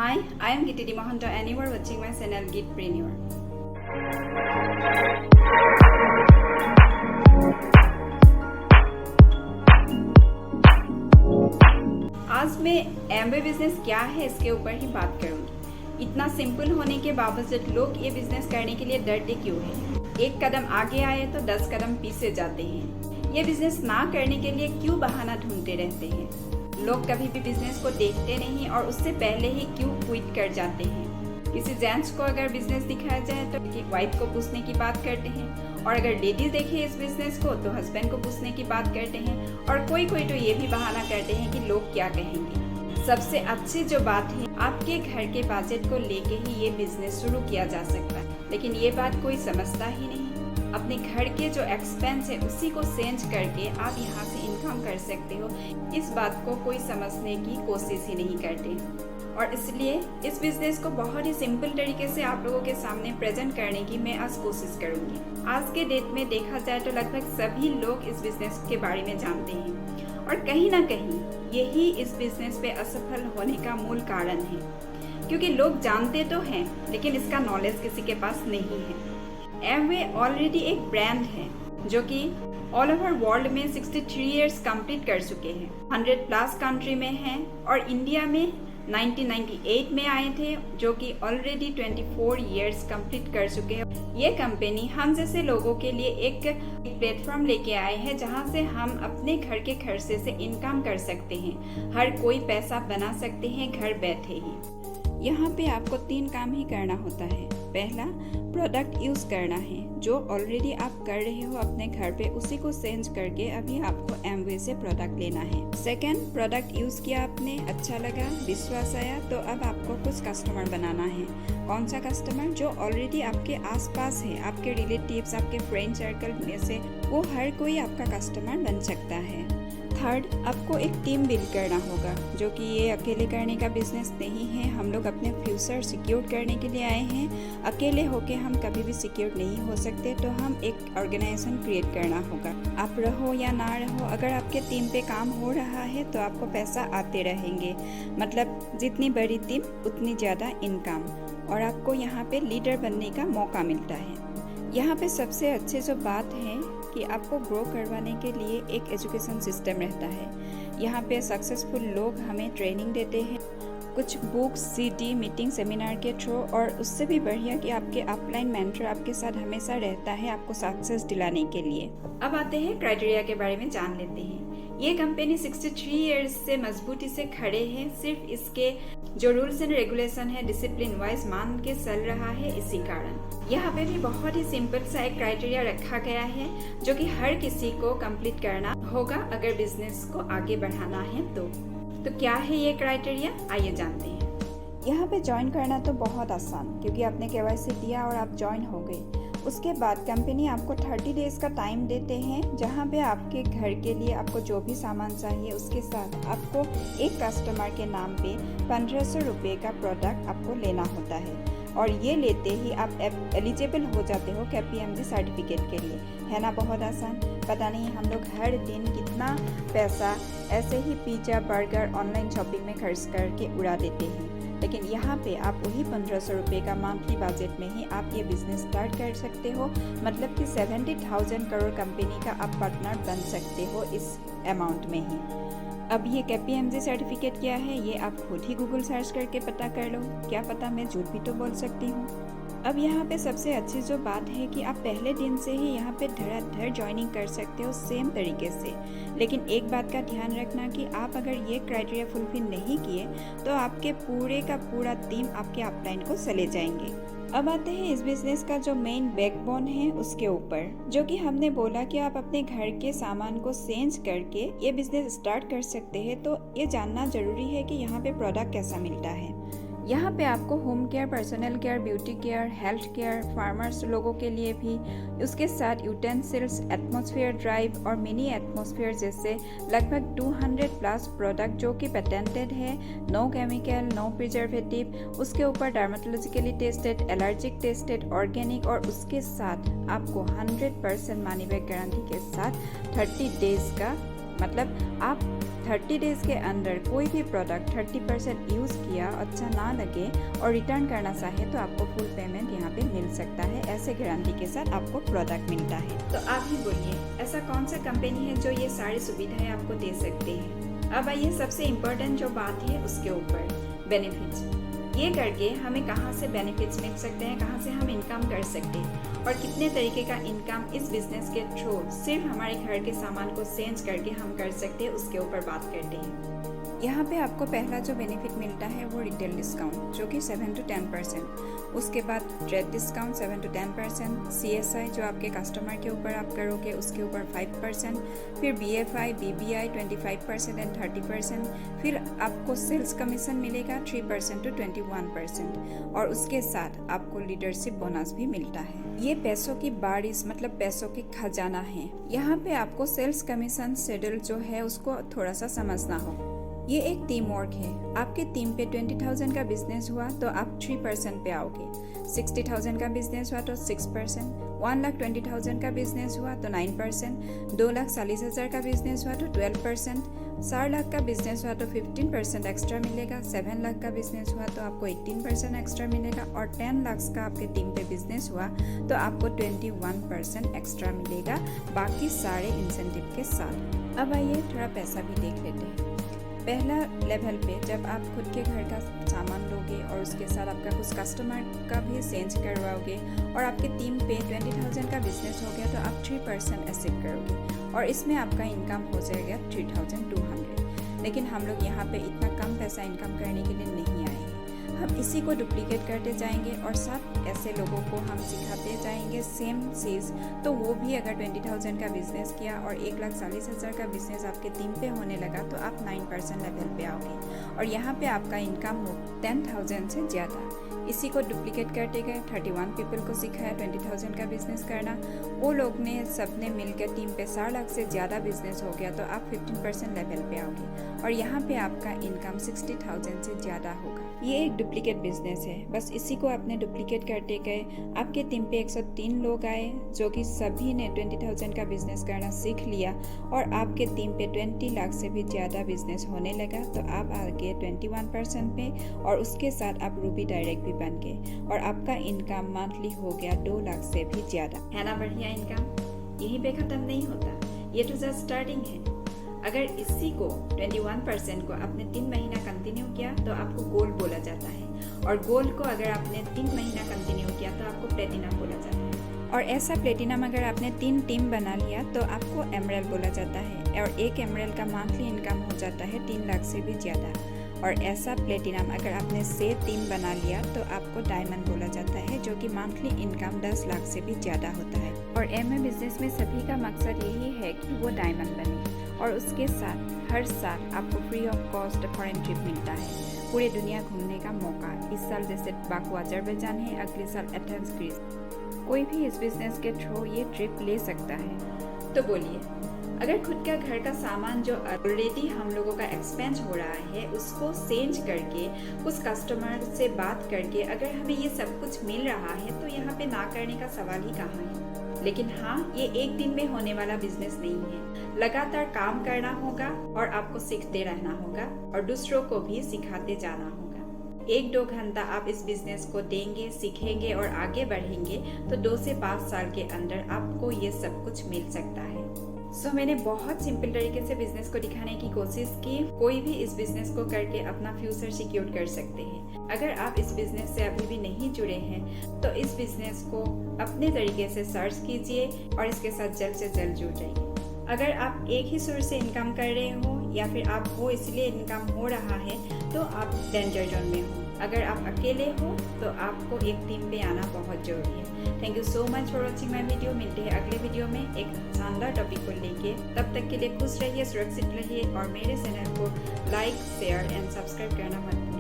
Hi, I am Gitidi Mohanto and you are watching my channel Gitpreneur. आज मैं Amway business क्या है इसके ऊपर ही बात करूंगी। इतना सिंपल होने के बावजूद लोग ये बिजनेस करने के लिए डरते क्यों हैं? एक कदम आगे आए तो 10 कदम पीछे जाते हैं। ये बिजनेस ना करने के लिए क्यों बहाना ढूंढते रहते हैं? लोग कभी भी बिजनेस को देखते नहीं और उससे पहले ही क्यों क्विट कर जाते हैं। किसी जेंट्स को अगर बिजनेस दिखाया जाए तो वाइफ को पूछने की बात करते हैं, और अगर लेडीज देखे इस बिजनेस को तो हस्बैंड को पूछने की बात करते हैं, और कोई कोई तो ये भी बहाना करते हैं कि लोग क्या कहेंगे। सबसे अच्छी जो बात है, आपके घर के बजट को लेके ही ये बिजनेस शुरू किया जा सकता है, लेकिन ये बात कोई समझता ही नहीं। अपने घर के जो एक्सपेंस है उसी को चेंज करके आप यहाँ से इनकम कर सकते हो, इस बात को कोई समझने की कोशिश ही नहीं करते। और इसलिए इस बिजनेस को बहुत ही सिंपल तरीके से आप लोगों के सामने प्रेजेंट करने की मैं आज कोशिश करूंगी। आज के डेट में देखा जाए तो लगभग सभी लोग इस बिजनेस के बारे में जानते हैं, और कहीं ना कहीं यही इस बिजनेस पे असफल होने का मूल कारण है, क्योंकि लोग जानते तो हैं लेकिन इसका नॉलेज किसी के पास नहीं है। एमवे ऑलरेडी एक ब्रांड है जो कि ऑल ओवर वर्ल्ड में 63 इयर्स कंप्लीट कर चुके हैं, 100+ कंट्री में हैं, और इंडिया में 1998 में आए थे, जो कि ऑलरेडी 24 इयर्स कंप्लीट कर चुके हैं। ये कंपनी हम जैसे लोगों के लिए एक प्लेटफॉर्म लेके आए हैं जहां से हम अपने घर के खर्चे से इनकम कर सकते हैं। हर कोई पैसा बना सकते हैं घर बैठे ही। यहाँ पे आपको 3 काम ही करना होता है। पहला, प्रोडक्ट यूज़ करना है, जो ऑलरेडी आप कर रहे हो अपने घर पे, उसी को चेंज करके अभी आपको एमवे से प्रोडक्ट लेना है। सेकंड, प्रोडक्ट यूज़ किया आपने, अच्छा लगा, विश्वास आया, तो अब आपको कुछ कस्टमर बनाना है। कौन सा कस्टमर? जो ऑलरेडी आपके आसपास है, आपके रिलेटिव्स, आपके फ्रेंड सर्कल में से वो हर कोई आपका कस्टमर बन सकता है। थर्ड, आपको एक टीम बिल्ड करना होगा, जो कि ये अकेले करने का बिजनेस नहीं है। हम लोग अपने फ्यूचर सिक्योर करने के लिए आए हैं। अकेले होके हम कभी भी सिक्योर नहीं हो सकते, तो हम एक ऑर्गेनाइजेशन क्रिएट करना होगा। आप रहो या ना रहो, अगर आपके टीम पे काम हो रहा है तो आपको पैसा आते रहेंगे। मतलब जितनी बड़ी टीम उतनी ज़्यादा इनकम, और आपको यहाँ पे लीडर बनने का मौका मिलता है। यहाँ पे सबसे अच्छी जो बात है कि आपको ग्रो करवाने के लिए एक एजुकेशन सिस्टम रहता है। यहाँ पे सक्सेसफुल लोग हमें ट्रेनिंग देते हैं, कुछ बुक्स, सीडी, मीटिंग, सेमिनार के थ्रू, और उससे भी बढ़िया कि आपके अपलाइन मेंटर आपके साथ हमेशा रहता है आपको सक्सेस दिलाने के लिए। अब आते हैं क्राइटेरिया के बारे में जान लेते हैं। ये कंपनी 63 इयर्स से मजबूती से खड़े हैं, सिर्फ इसके जो रूल्स एंड रेगुलेशन है डिसिप्लिन वाइज मान के चल रहा है, इसी कारण। यहाँ पे भी बहुत ही सिंपल सा एक क्राइटेरिया रखा गया है, जो कि हर किसी को कंप्लीट करना होगा अगर बिजनेस को आगे बढ़ाना है तो क्या है ये क्राइटेरिया, आइए जानते हैं। यहाँ पे ज्वाइन करना तो बहुत आसान, क्योंकि आपने केवाईसी दिया और आप ज्वाइन हो गए। उसके बाद कंपनी आपको 30 डेज का टाइम देते हैं, जहाँ पे आपके घर के लिए आपको जो भी सामान चाहिए उसके साथ आपको एक कस्टमर के नाम पे 1500 रुपये का प्रोडक्ट आपको लेना होता है, और ये लेते ही आप एलिजिबल हो जाते हो KPMG सर्टिफिकेट के लिए। है ना बहुत आसान? पता नहीं हम लोग हर दिन कितना पैसा ऐसे ही पिज़्ज़ा, बर्गर, ऑनलाइन शॉपिंग में खर्च करके उड़ा देते हैं, लेकिन यहाँ पे आप वही 1500 रुपये का मंथली बजट में ही आप ये बिजनेस स्टार्ट कर सकते हो। मतलब कि 70,000 करोड़ कंपनी का आप पार्टनर बन सकते हो इस अमाउंट में ही। अब ये KPMG सर्टिफिकेट क्या है, ये आप खुद ही गूगल सर्च करके पता कर लो, क्या पता मैं झूठ भी तो बोल सकती हूँ। अब यहाँ पे सबसे अच्छी जो बात है कि आप पहले दिन से ही यहाँ पे धड़ाधड़ ज्वाइनिंग कर सकते हो सेम तरीके से। लेकिन एक बात का ध्यान रखना कि आप अगर ये क्राइटेरिया फुलफिल नहीं किए तो आपके पूरे का पूरा टीम आपके अपलाइन को चले जाएंगे। अब आते हैं इस बिजनेस का जो मेन बैकबोन है उसके ऊपर, जो कि हमने बोला कि आप अपने घर के सामान को चेंज करके ये बिजनेस स्टार्ट कर सकते हैं। तो ये जानना जरूरी है कि यहाँ पे प्रोडक्ट कैसा मिलता है। यहाँ पे आपको home care, personal care, beauty care, health care, farmers लोगों के लिए भी, उसके साथ यूटेंसिल्स, एटमॉस्फेयर ड्राइव और मिनी एटमॉस्फेयर जैसे लगभग 200+ प्रोडक्ट जो कि पेटेंटेड है, नो केमिकल, नो प्रिजर्वेटिव, उसके ऊपर dermatologically tested, allergic tested, organic, और उसके साथ आपको 100% मनी बैक गारंटी के साथ 30 डेज का मतलब आप 30 डेज़ के अंदर कोई भी प्रोडक्ट 30% यूज़ किया, अच्छा ना लगे और रिटर्न करना चाहे तो आपको फुल पेमेंट यहाँ पे मिल सकता है। ऐसे गारंटी के साथ आपको प्रोडक्ट मिलता है। तो आप ही बोलिए, ऐसा कौन सा कंपनी है जो ये सारी सुविधाएं आपको दे सकते हैं। अब आइए सबसे इम्पोर्टेंट जो बात है उसके ऊपर, बेनिफिट्स। ये करके हमें कहाँ से बेनिफिट्स मिल सकते हैं, कहाँ से हम इनकम कर सकते हैं और कितने तरीके का इनकम इस बिजनेस के थ्रू सिर्फ हमारे घर के सामान को चेंज करके हम कर सकते हैं, उसके ऊपर बात करते हैं। यहाँ पे आपको पहला जो बेनिफिट मिलता है वो रिटेल डिस्काउंट जो कि 7 to 10%, उसके बाद ट्रेड डिस्काउंट 7 to 10%, CSI जो आपके कस्टमर के ऊपर आप करोगे उसके ऊपर 5%, फिर BFI, BBI 25% एंड 30%, फिर आपको सेल्स कमीशन मिलेगा 3% to 21% और उसके साथ आपको लीडरशिप बोनस भी मिलता है। ये पैसों की बारिश मतलब पैसों की खजाना है। यहाँ पे आपको सेल्स कमीशन शेड्यूल जो है उसको थोड़ा सा समझना हो। ये एक टीम वर्क है। आपके टीम पे 20,000 का बिजनेस हुआ तो आप 3% पे आओगे, 60,000 का बिजनेस हुआ तो 6%, 1,20,000 का बिजनेस हुआ तो 9%, 2,40,000 का बिजनेस हुआ तो 12%, 4 लाख का बिजनेस हुआ तो 15% एक्स्ट्रा मिलेगा, 7 लाख का बिजनेस हुआ तो आपको 18% एक्स्ट्रा मिलेगा और 10 लाख का आपके टीम पे बिजनेस हुआ तो आपको 21% एक्स्ट्रा मिलेगा, बाकी सारे इंसेंटिव के साथ। अब आइए थोड़ा पैसा भी देख लेते हैं। पहला लेवल पे जब आप खुद के घर का सामान लोगे और उसके साथ आपका कुछ कस्टमर का भी चेंज करवाओगे और आपके टीम पे 20,000 का बिजनेस हो गया तो आप 3% एसेट करोगे और इसमें आपका इनकम हो जाएगा 3,200। लेकिन हम लोग यहाँ पे इतना कम पैसा इनकम करने के लिए नहीं आए हैं। हम इसी को डुप्लीकेट करते जाएंगे और साथ ऐसे लोगों को हम सिखाते जाएंगे सेम चीज़, तो वो भी अगर 20,000 का बिजनेस किया और 1,40,000 का बिजनेस आपके टीम पे होने लगा तो आप 9% लेवल पे आओगे और यहाँ पे आपका इनकम हो 10,000 से ज़्यादा। इसी को डुप्लीकेट करते गए 31 पीपल को सिखाया 20,000 का बिजनेस करना, वो लोग ने सबने मिलकर टीम पे 4 लाख से ज़्यादा बिजनेस हो गया तो आप 15% लेवल पे आओगे और यहाँ पे आपका इनकम 60,000 से ज़्यादा होगा। ये एक डुप्लीकेट बिजनेस है, बस इसी को आपने डुप्लीकेट करते गए। आपके टीम पे 103 लोग आए जो कि सभी ने 20,000 का बिजनेस करना सीख लिया और आपके टीम पे 20 लाख से भी ज़्यादा बिजनेस होने लगा तो आप आ गए 21% पे और उसके साथ आप रूबी डायरेक्ट भी बन गए और आपका इनकम मंथली हो गया 2 लाख से भी ज़्यादा। है ना बढ़िया इनकम? यहीं पे ख़त्म नहीं होता, ये तो जस्ट स्टार्टिंग है। अगर इसी को 21% को आपने 3 महीना कंटिन्यू किया तो आपको गोल्ड बोला जाता है और गोल्ड को अगर आपने 3 महीना कंटिन्यू किया तो आपको प्लेटिनम बोला जाता है और ऐसा प्लेटिनम अगर आपने 3 टीम बना लिया तो आपको एमरल्ड बोला जाता है और एक एमरल्ड का मंथली इनकम हो जाता है 3 लाख से भी ज़्यादा और ऐसा प्लेटिनम अगर आपने 6 टीम बना लिया तो आपको डायमंड बोला जाता है जो कि मंथली इनकम 10 लाख से भी ज़्यादा होता है। और एमए बिजनेस में सभी का मकसद यही है कि वो डायमंड बने और उसके साथ हर साल आपको free of cost foreign trip मिलता है, पूरे दुनिया घूमने का मौका। इस साल जैसे बाकू अजरबैजान है, अगले साल एथेंस ग्रीस। कोई भी इस बिजनेस के थ्रू ये ट्रिप ले सकता है। तो बोलिए, अगर खुद का घर का सामान जो ऑलरेडी हम लोगों का एक्सपेंस हो रहा है उसको चेंज करके कुछ कस्टमर से बात करके अगर हमें ये सब कुछ मिल रहा है तो यहाँ पे ना करने का सवाल ही कहाँ है। लेकिन हाँ, ये एक दिन में होने वाला बिजनेस नहीं है, लगातार काम करना होगा और आपको सीखते रहना होगा और दूसरों को भी सिखाते जाना होगा। 1-2 घंटा आप इस बिजनेस को देंगे, सीखेंगे और आगे बढ़ेंगे तो 2 से 5 साल के अंदर आपको ये सब कुछ मिल सकता है। मैंने बहुत सिंपल तरीके से बिजनेस को दिखाने की कोशिश की। कोई भी इस बिजनेस को करके अपना फ्यूचर सिक्योर कर सकते हैं। अगर आप इस बिजनेस से अभी भी नहीं जुड़े हैं तो इस बिजनेस को अपने तरीके से सर्च कीजिए और इसके साथ जल्द से जल्द जुड़ जाइए। अगर आप एक ही सोर्स से इनकम कर रहे हो या फिर आप वो इसलिए इनकम हो रहा है तो आप डेंजर जोन में हो। अगर आप अकेले हो तो आपको एक टीम पे आना बहुत जरूरी है। Thank you so much for watching my video. मिलते हैं अगले वीडियो में एक शानदार टॉपिक को लेके। तब तक के लिए खुश रहिए, सुरक्षित रहिए और मेरे चैनल को लाइक, शेयर एंड सब्सक्राइब करना मत भूलिए।